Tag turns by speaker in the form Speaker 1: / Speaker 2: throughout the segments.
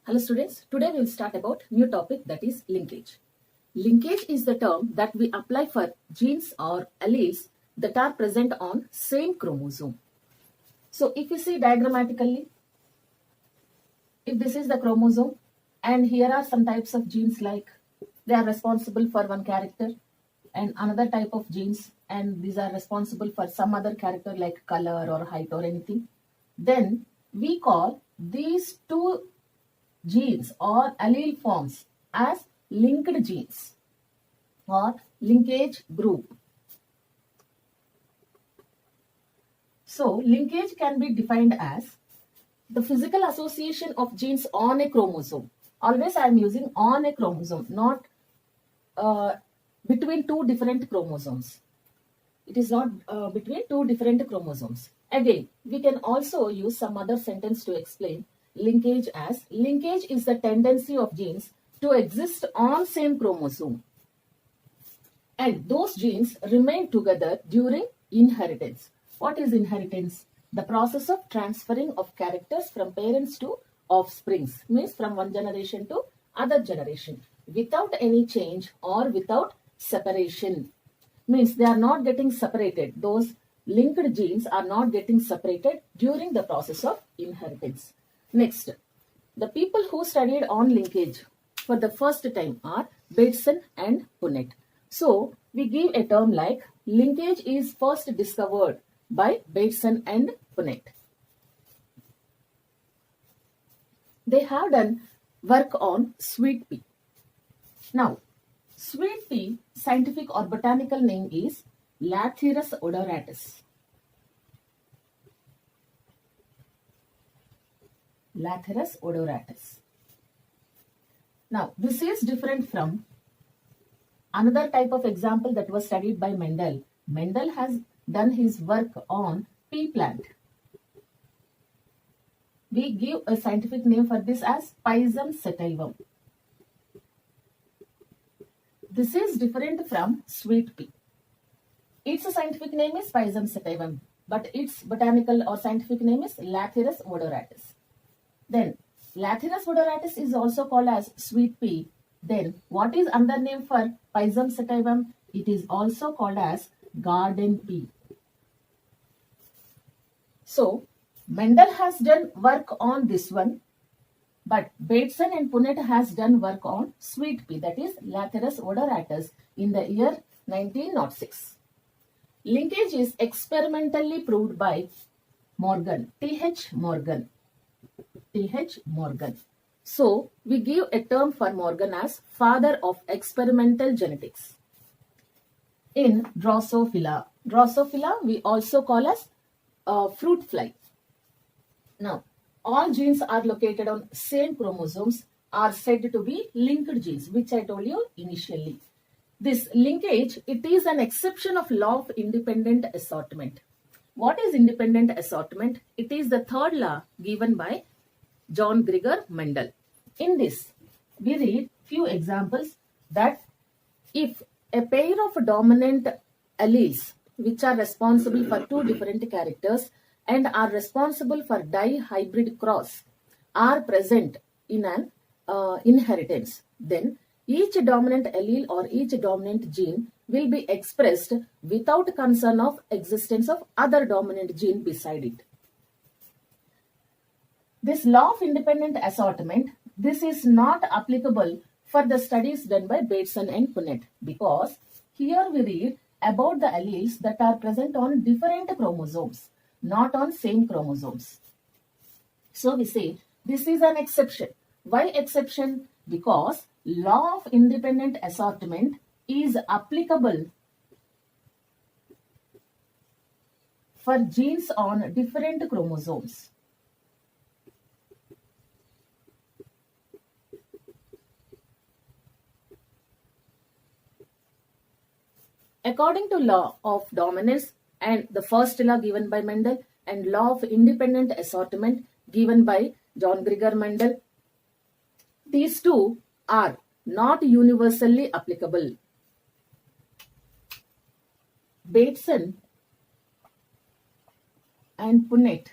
Speaker 1: Hello students, today we will start about new topic, that is linkage. Linkage is the term that we apply for genes or alleles that are present on same chromosome. So if you see diagrammatically, if this is the chromosome and here are some types of genes, like they are responsible for one character and another type of genes, and these are responsible for some other character like color or height or anything, then we call these two genes or allele forms as linked genes or linkage group. So linkage can be defined as the physical association of genes on a chromosome. Always I am using on a chromosome, not between two different chromosomes. It is not between two different chromosomes. Again, we can also use some other sentence to explain linkage as linkage is the tendency of genes to exist on same chromosome, and those genes remain together during inheritance. What is inheritance? The process of transferring of characters from parents to offsprings, means from one generation to other generation, without any change or without separation. Means they are not getting separated. Those linked genes are not getting separated during the process of inheritance. Next, the people who studied on linkage for the first time are Bateson and Punnett. So we give a term like linkage is first discovered by Bateson and Punnett. They have done work on sweet pea. Now, sweet pea scientific or botanical name is Lathyrus odoratus. Lathyrus odoratus. Now, this is different from another type of example that was studied by Mendel. Mendel has done his work on pea plant. We give a scientific name for this as Pisum sativum. This is different from sweet pea. Its scientific name is Pisum sativum, but its botanical or scientific name is Lathyrus odoratus. Then Lathyrus odoratus is also called as sweet pea. Then what is another name for Pisum sativum? It is also called as garden pea. So Mendel has done work on this one, but Bateson and Punnett has done work on sweet pea, that is Lathyrus odoratus, in the year 1906. Linkage is experimentally proved by Morgan, T.H. Morgan. T.H. Morgan. So we give a term for Morgan as father of experimental genetics. In Drosophila. Drosophila we also call as fruit fly. Now, all genes are located on same chromosomes are said to be linked genes, which I told you initially. This linkage, it is an exception of law of independent assortment. What is independent assortment? It is the third law given by John Gregor Mendel. In this, we read few examples that if a pair of dominant alleles which are responsible for two different characters and are responsible for dihybrid cross are present in an inheritance, then each dominant allele or each dominant gene will be expressed without concern of existence of other dominant gene beside it. This law of independent assortment, this is not applicable for the studies done by Bateson and Punnett, because here we read about the alleles that are present on different chromosomes, not on same chromosomes. So we say this is an exception. Why exception? Because law of independent assortment is applicable for genes on different chromosomes. According to law of dominance and the first law given by Mendel and law of independent assortment given by John Gregor Mendel, these two are not universally applicable. Bateson and Punnett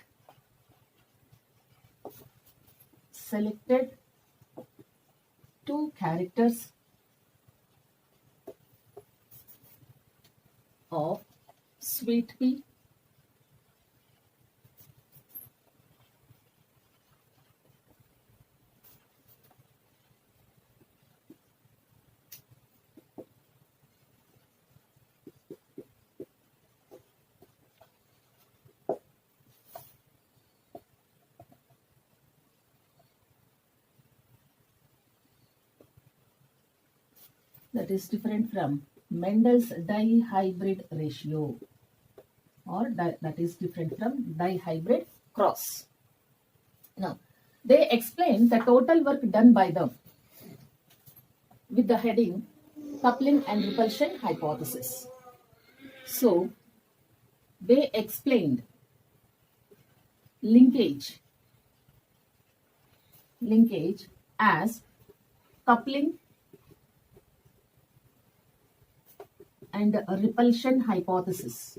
Speaker 1: selected two characters of sweet pea that is different from Mendel's dihybrid ratio, or that is different from dihybrid cross. Now, they explain the total work done by them with the heading coupling and repulsion hypothesis. So, they explained linkage as coupling and a repulsion hypothesis.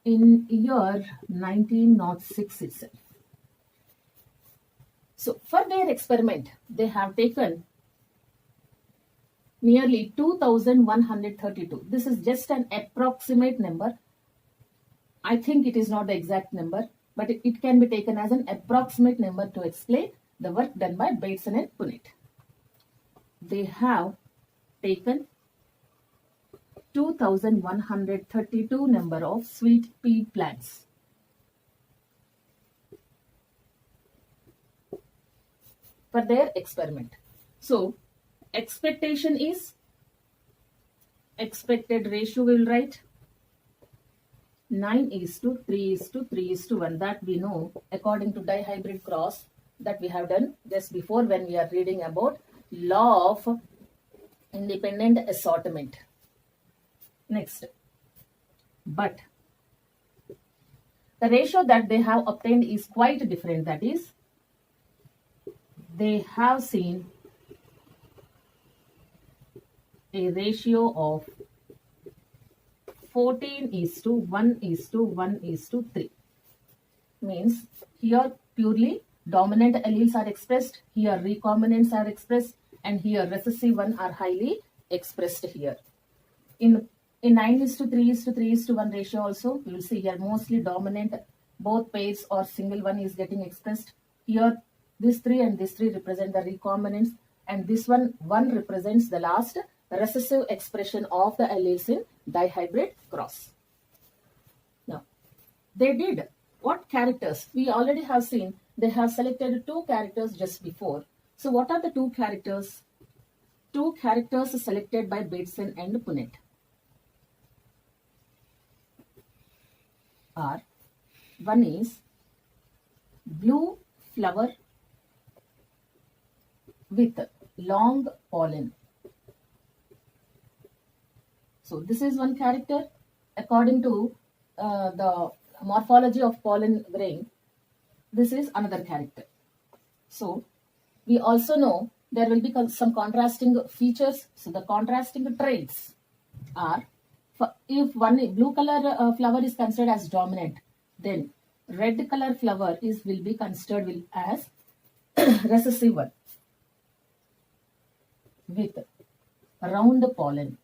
Speaker 1: In year 1906 itself. So for their experiment, they have taken nearly 2132. This is just an approximate number. I think it is not the exact number, but it can be taken as an approximate number to explain the work done by Bateson and Punnett. They have taken 2132 number of sweet pea plants. For their experiment. So, expectation is, expected ratio we will write 9:3:3:1. That we know according to dihybrid cross that we have done just before when we are reading about law of independent assortment. Next, but the ratio that they have obtained is quite different. That is, they have seen a ratio of 14:1:1:3. Means here purely dominant alleles are expressed, here recombinants are expressed, and here recessive one are highly expressed here. In 9:3:3:1 ratio also, you will see here mostly dominant, both pairs or single one is getting expressed. Here this 3 and this 3 represent the recombinants, and this one represents the last recessive expression of the alleles in dihybrid cross. Now, they did what characters? We already have seen they have selected two characters just before. So what are the two characters? Two characters selected by Bateson and Punnett are, one is blue flower with long pollen. So this is one character. According to the morphology of pollen grain, this is another character. So we also know there will be some contrasting features. So the contrasting traits are, if one blue color flower is considered as dominant, then red color flower will be considered as recessive one with round pollen.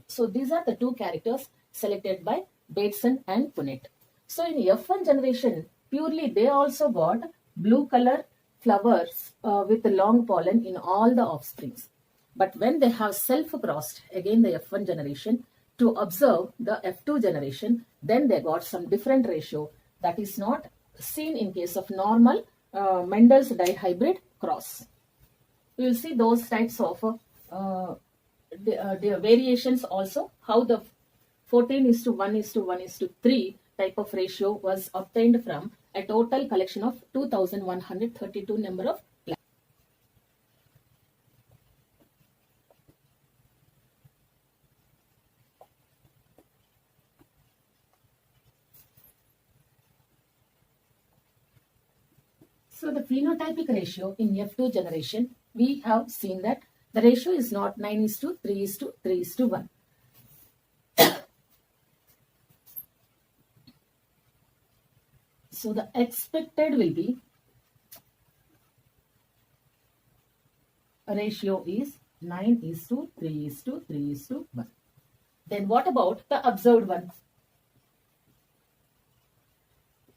Speaker 1: So these are the two characters selected by Bateson and Punnett. So in F1 generation, purely they also got blue color flowers with long pollen in all the offsprings. But when they have self-crossed, again the F1 generation, to observe the F2 generation, then they got some different ratio that is not seen in case of normal Mendel's dihybrid cross. We will see those types of the variations also, how the 14:1:1:3 type of ratio was obtained from a total collection of 2132 number of plants. So the phenotypic ratio in F2 generation, we have seen that the ratio is not 9:3:3:1. So the expected will be ratio is 9:3:3:1. Then what about the observed one?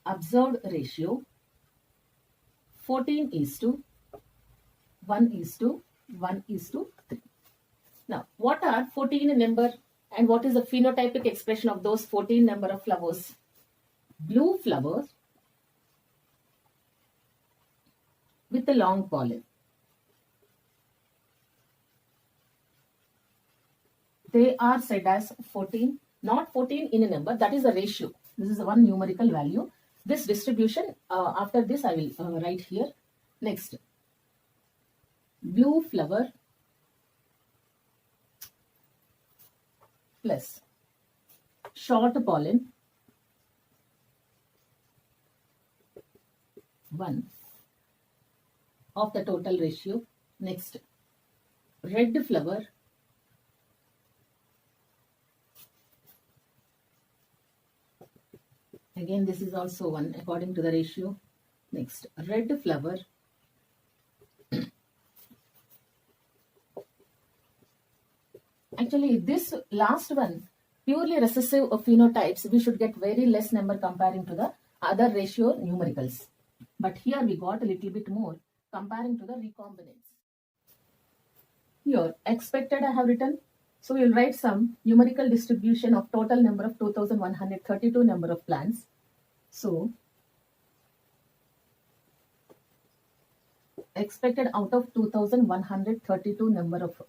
Speaker 1: Observed ratio 14:1:1:3. Now, what are 14 number and what is the phenotypic expression of those 14 number of flowers? Blue flowers with a long pollen. They are said as 14, not 14 in a number, that is a ratio. This is one numerical value. This distribution, after this I will write here. Next, blue flower plus short pollen 1 of the total ratio. Next, red flower again, this is also 1 according to the ratio. Next, red flower actually this last one, purely recessive phenotypes, we should get very less number comparing to the other ratio numericals. But here we got a little bit more comparing to the recombinants. Here, expected I have written. So we will write some numerical distribution of total number of 2132 number of plants. So, expected out of 2132 number of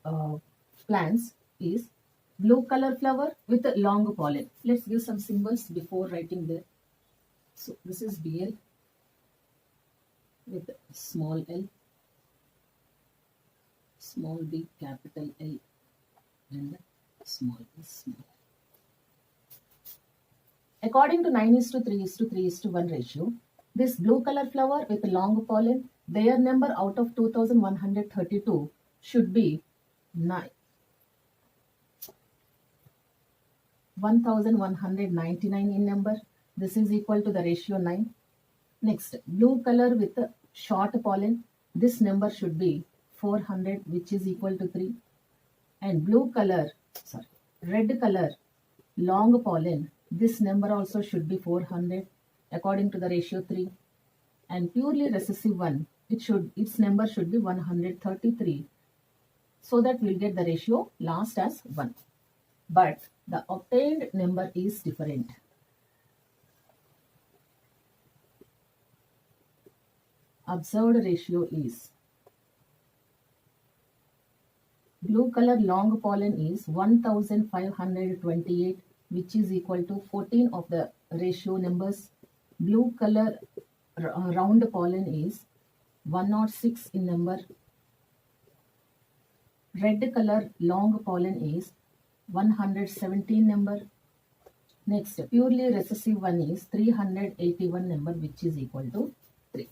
Speaker 1: plants is blue color flower with a long pollen. Let's give some symbols before writing there. So, this is BL with small l, small b, capital L, and small small. According to 9:3:3:1 ratio, this blue color flower with long pollen, their number out of 2132 should be 1199 in number. This is equal to the ratio 9. Next, blue color with short pollen, this number should be 400, which is equal to 3. And red color, long pollen, this number also should be 400 according to the ratio 3. And purely recessive one, its number should be 133. So that we'll get the ratio last as 1. But the obtained number is different. Observed ratio is blue color long pollen is 1528, which is equal to 14 of the ratio numbers. Blue color round pollen is 106 in number. Red color long pollen is 117 number. Next, purely recessive one is 381 number, which is equal to 3.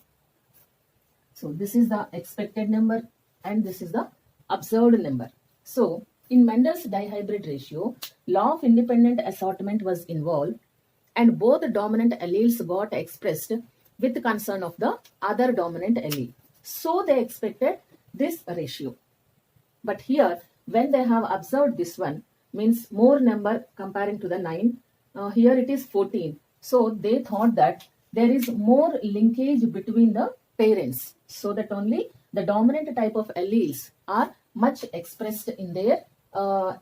Speaker 1: So this is the expected number and this is the observed number. So in Mendel's dihybrid ratio, law of independent assortment was involved and both dominant alleles got expressed with concern of the other dominant allele. So they expected this ratio. But here, when they have observed this one, means more number comparing to the 9, here it is 14. So they thought that there is more linkage between the parents, so that only the dominant type of alleles are much expressed in their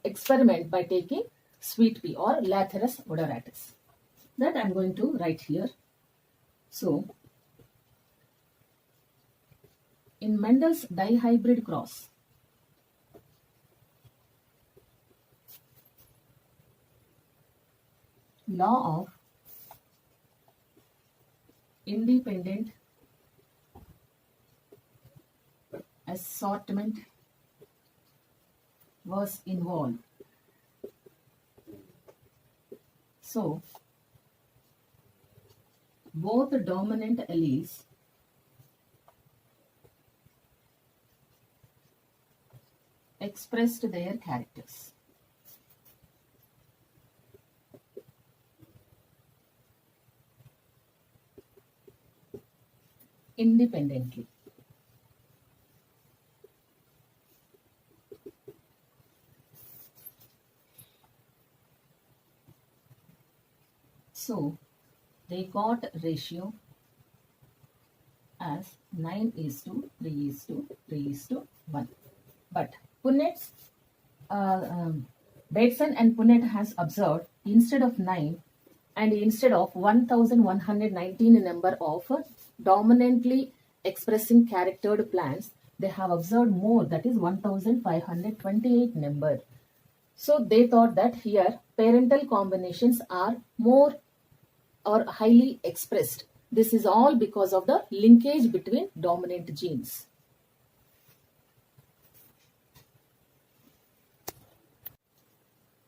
Speaker 1: experiment by taking sweet pea or Lathyrus odoratus. That I am going to write here. So, in Mendel's dihybrid cross, law of independent assortment was involved. So, both dominant alleles expressed their characters. independently. So they got ratio as 9:3:3:1. But Punnett's Bateson and Punnett has observed instead of 9 and instead of 1119 number of dominantly expressing charactered plants, they have observed more, that is 1528 number. So they thought that here parental combinations are more or highly expressed. This is all because of the linkage between dominant genes.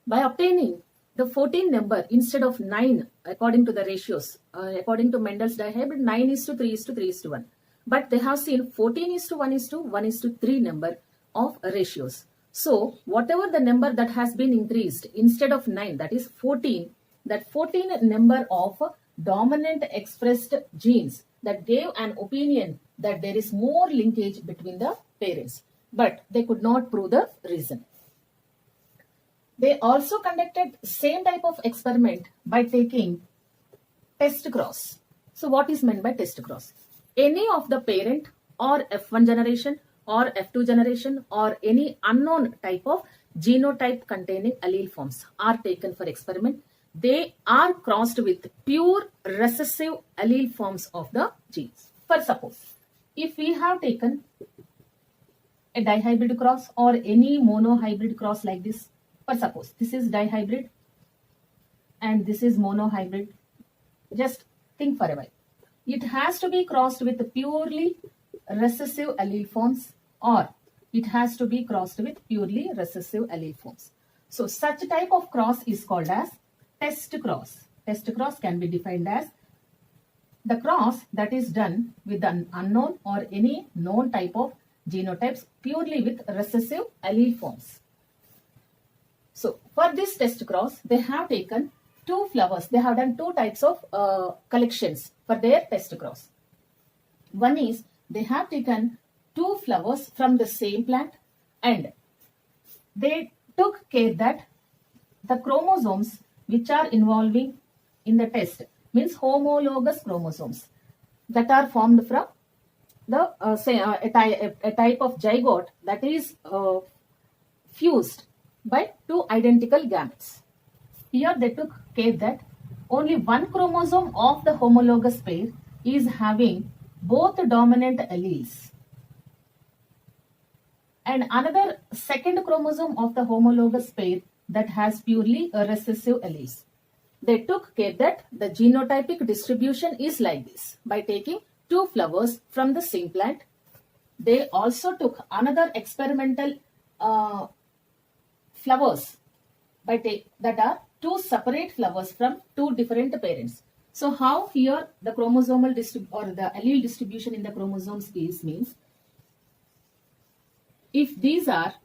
Speaker 1: By obtaining the 14 number instead of 9 according to the ratios, according to Mendel's dihybrid, 9:3:3:1. But they have seen 14:1:1:3 number of ratios. So whatever the number that has been increased instead of 9, that is 14, that 14 number of dominant expressed genes, that gave an opinion that there is more linkage between the parents. But they could not prove the reason. They also conducted same type of experiment by taking test cross. So what is meant by test cross? Any of the parent or F1 generation or F2 generation or any unknown type of genotype containing allele forms are taken for experiment. They are crossed with pure recessive allele forms of the genes. For suppose, if we have taken a dihybrid cross or any monohybrid cross like this, for suppose this is dihybrid and this is monohybrid, just think for a while. It has to be crossed with purely recessive allele forms or it has to be crossed with purely recessive allele forms. So such type of cross is called as test cross. Test cross can be defined as the cross that is done with an unknown or any known type of genotypes purely with recessive allele forms. So for this test cross, they have taken two flowers. They have done two types of collections for their test cross. One is they have taken two flowers from the same plant and they took care that the chromosomes which are involving in the test, means homologous chromosomes that are formed from the a type of zygote that is fused by two identical gametes. Here they took care that only one chromosome of the homologous pair is having both dominant alleles and another second chromosome of the homologous pair that has purely recessive alleles. They took care that the genotypic distribution is like this by taking two flowers from the same plant. They also took another experimental flowers that are two separate flowers from two different parents. So how here the chromosomal or the allele distribution in the chromosomes is means, if these are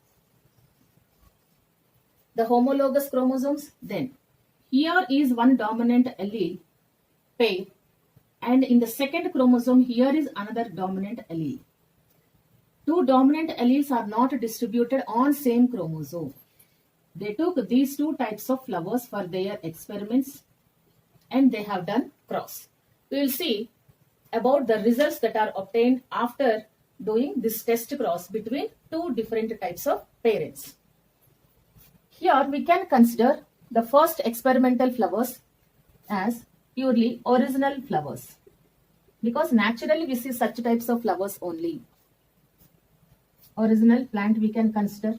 Speaker 1: the homologous chromosomes, then here is one dominant allele pair and in the second chromosome here is another dominant allele. Two dominant alleles are not distributed on same chromosome. They took these two types of flowers for their experiments and they have done cross. We will see about the results that are obtained after doing this test cross between two different types of parents. Here we can consider the first experimental flowers as purely original flowers because naturally we see such types of flowers only. Original plant we can consider.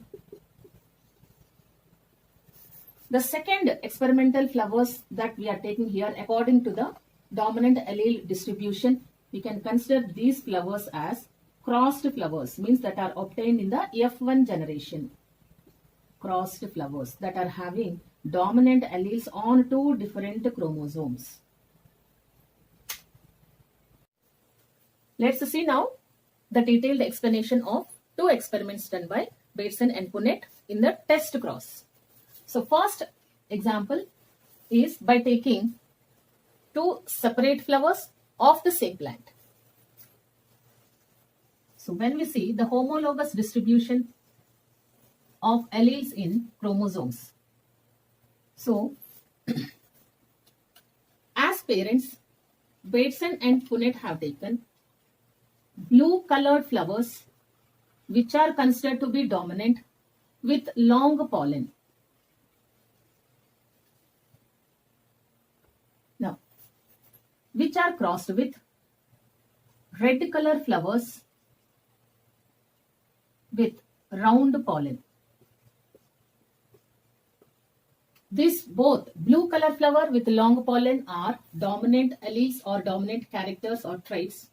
Speaker 1: The second experimental flowers that we are taking here according to the dominant allele distribution, we can consider these flowers as crossed flowers, means that are obtained in the F1 generation. Crossed flowers that are having dominant alleles on two different chromosomes. Let's see now the detailed explanation of two experiments done by Bateson and Punnett in the test cross. So first example is by taking two separate flowers of the same plant. So when we see the homologous distribution of alleles in chromosomes. So as parents, Bateson and Punnett have taken blue colored flowers which are considered to be dominant with long pollen. Now, which are crossed with red color flowers with round pollen. These both blue color flower with long pollen are dominant alleles or dominant characters or traits.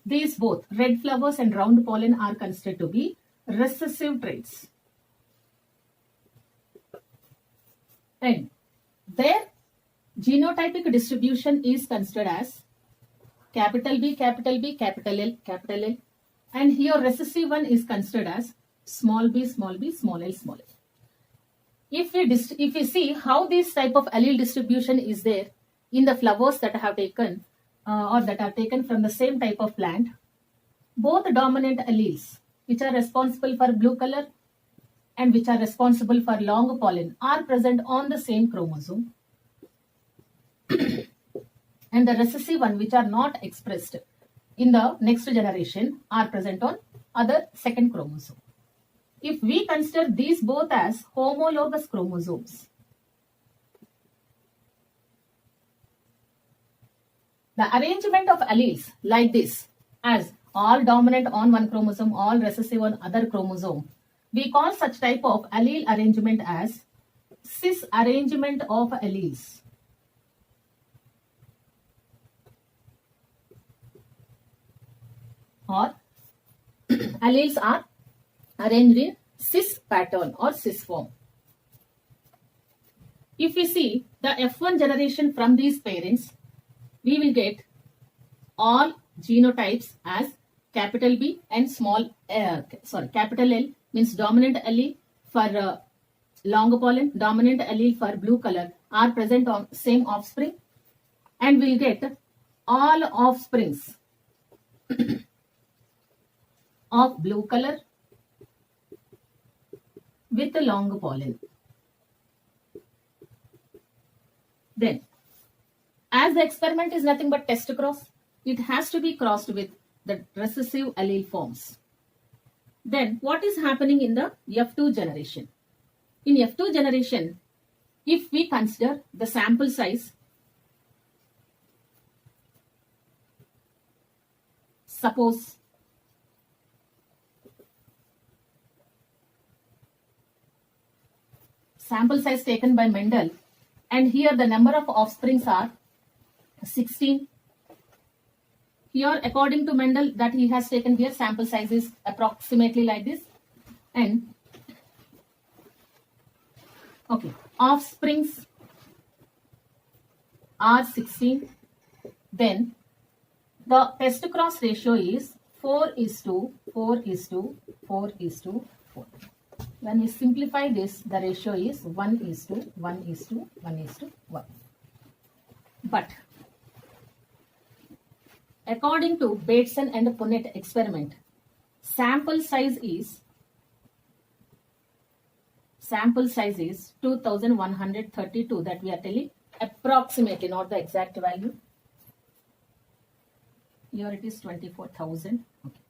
Speaker 1: These both red flowers and round pollen are considered to be recessive traits. And their genotypic distribution is considered as capital B, capital B, capital L, capital L. And here recessive one is considered as small b, small b, small l, small l. If we see how this type of allele distribution is there in the flowers that I have taken or that are taken from the same type of plant, both dominant alleles which are responsible for blue color and which are responsible for long pollen are present on the same chromosome. And the recessive one which are not expressed in the next generation are present on other second chromosome. If we consider these both as homologous chromosomes, the arrangement of alleles like this, as all dominant on one chromosome, all recessive on other chromosome, we call such type of allele arrangement as cis arrangement of alleles. Or alleles are arranged in cis pattern or cis form. If we see the F1 generation from these parents, we will get all genotypes as capital B and capital L means dominant allele for long pollen, dominant allele for blue color are present on same offspring, and we'll get all offsprings of blue color with a long pollen. Then, as the experiment is nothing but test cross, it has to be crossed with the recessive allele forms. Then, what is happening in the F2 generation? In F2 generation, if we consider the sample size, suppose sample size taken by Mendel, and here the number of offsprings are 16. Here, according to Mendel, that he has taken here, sample size is approximately like this. And okay, offsprings are 16. Then the test cross ratio is 4:4:4:4. When we simplify this, the ratio is 1:1:1:1. But according to Bateson and Punnett experiment, sample size is 2132, that we are telling approximately, not the exact value. Here it is 24,000. Okay.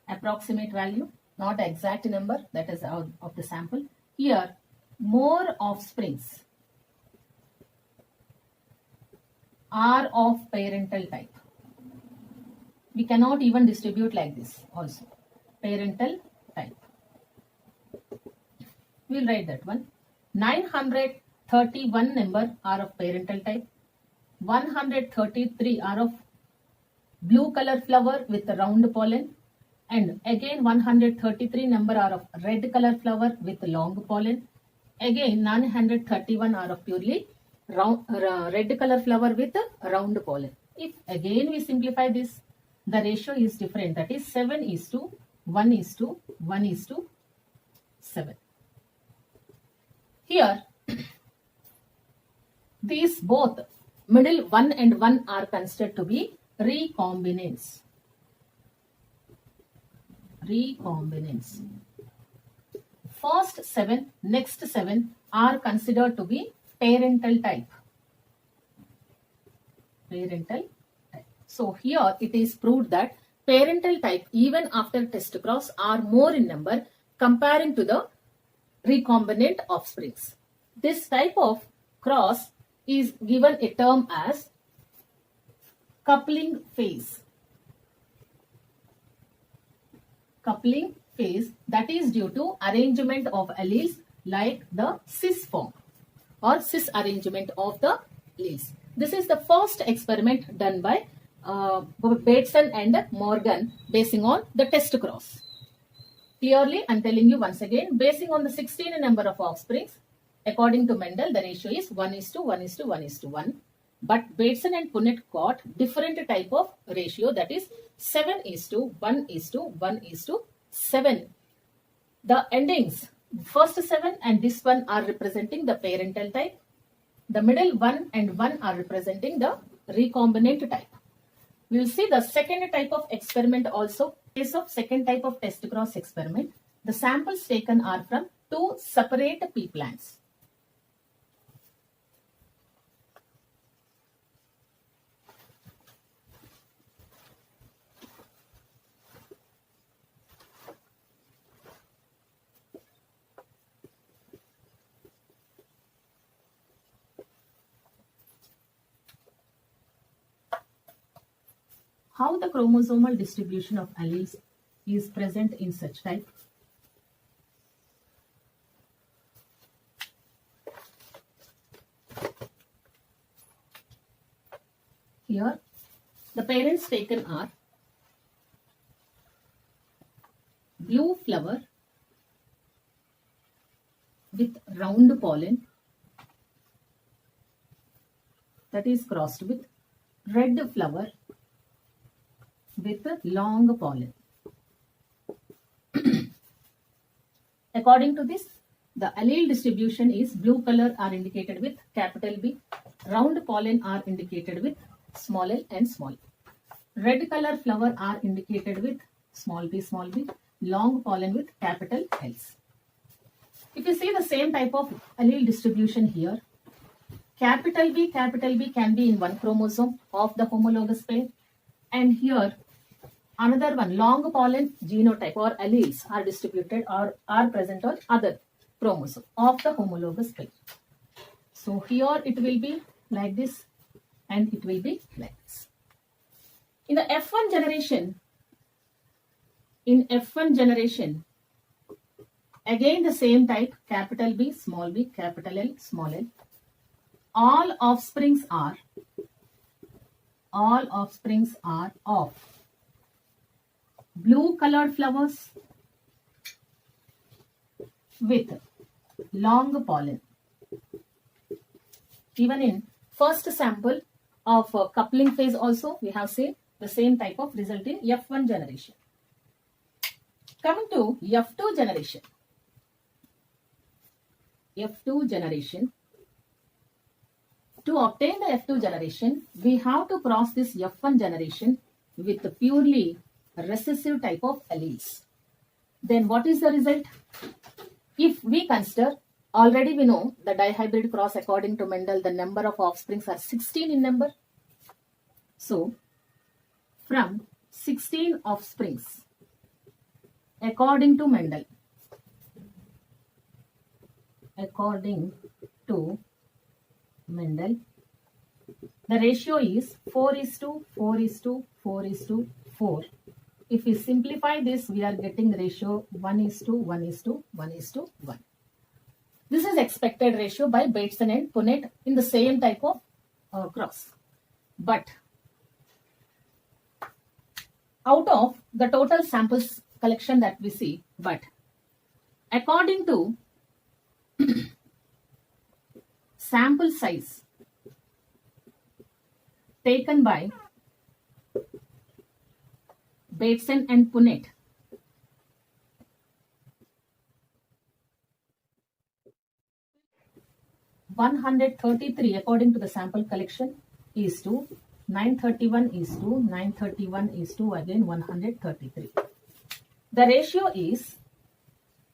Speaker 1: Approximate value, not the exact number, that is out of the sample. Here, more offsprings are of parental type. We cannot even distribute like this also. Parental type. We'll write that one. 931 number are of parental type. 133 are of blue color flower with round pollen. And again 133 number are of red color flower with long pollen. Again 931 are of purely red color flower with round pollen. If again we simplify this, the ratio is different, that is 7:1:1:7. Here these both middle 1 and 1 are considered to be recombinants. Recombinants. First 7, next 7 are considered to be parental type. Parental type. So here it is proved that parental type even after test cross are more in number comparing to the recombinant offsprings. This type of cross is given a term as coupling phase. Coupling phase, that is due to arrangement of alleles like the cis form or cis arrangement of the alleles. This is the first experiment done by Bateson and Morgan basing on the test cross. Clearly, I am telling you once again, basing on the 16 number of offsprings, according to Mendel, the ratio is 1:1:1:1. But Bateson and Punnett got different type of ratio, that is 7:1:1:7. The endings, first 7 and this one are representing the parental type. The middle 1 and 1 are representing the recombinant type. We will see the second type of experiment also. In case of second type of test cross experiment, the samples taken are from 2 separate pea plants. How the chromosomal distribution of alleles is present in such type? Here, the parents taken are blue flower with round pollen, that is crossed with red flower with long pollen. According to this, the allele distribution is blue color are indicated with capital B, round pollen are indicated with small l and small. Red color flower are indicated with small b, long pollen with capital L's. If you see the same type of allele distribution here, capital B can be in one chromosome of the homologous pair, and here another one, long pollen genotype or alleles are distributed or are present on other chromosome of the homologous pair. So here it will be like this and it will be like this. In the F1 generation, again the same type, capital B, capital L, small l. All offsprings are of blue colored flowers with long pollen. Even in first sample of coupling phase also we have seen the same type of result in F1 generation. Coming to F2 generation. To obtain the F2 generation, we have to cross this F1 generation with the purely recessive type of alleles. Then what is the result? If we consider, already we know the dihybrid cross according to Mendel, the number of offsprings are 16 in number. So, from 16 offsprings, according to Mendel, the ratio is 4:4:4:4. If we simplify this, we are getting ratio 1:1:1:1. This is expected ratio by Bateson and Punnett in the same type of cross. But out of the total samples collection that we see, but according to sample size taken by Bateson and Punnett, (133) according to the sample collection, is to 931 is to 931 is to again 133. The ratio is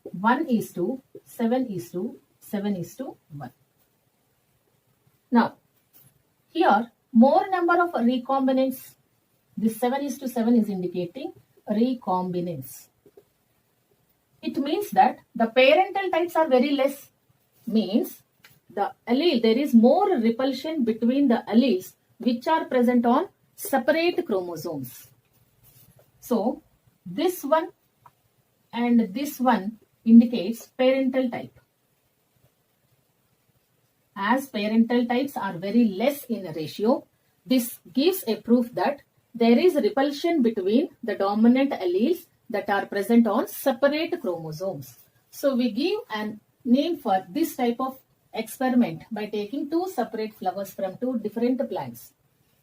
Speaker 1: 1 is to 7 is to 7 is to 1. Now, here more number of recombinants. This 7 is to 7 is indicating recombinants. It means that the parental types are very less. Means the allele, there is more repulsion between the alleles which are present on separate chromosomes. So, this one and this one indicates parental type. As parental types are very less in ratio, this gives a proof that there is repulsion between the dominant alleles that are present on separate chromosomes. So we give a name for this type of experiment by taking two separate flowers from two different plants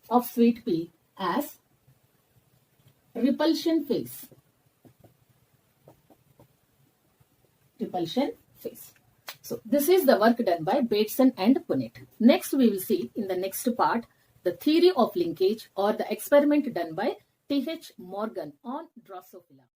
Speaker 1: of sweet pea as repulsion phase. Repulsion phase. So this is the work done by Bateson and Punnett. Next we will see in the next part the theory of linkage or the experiment done by T.H. Morgan on Drosophila.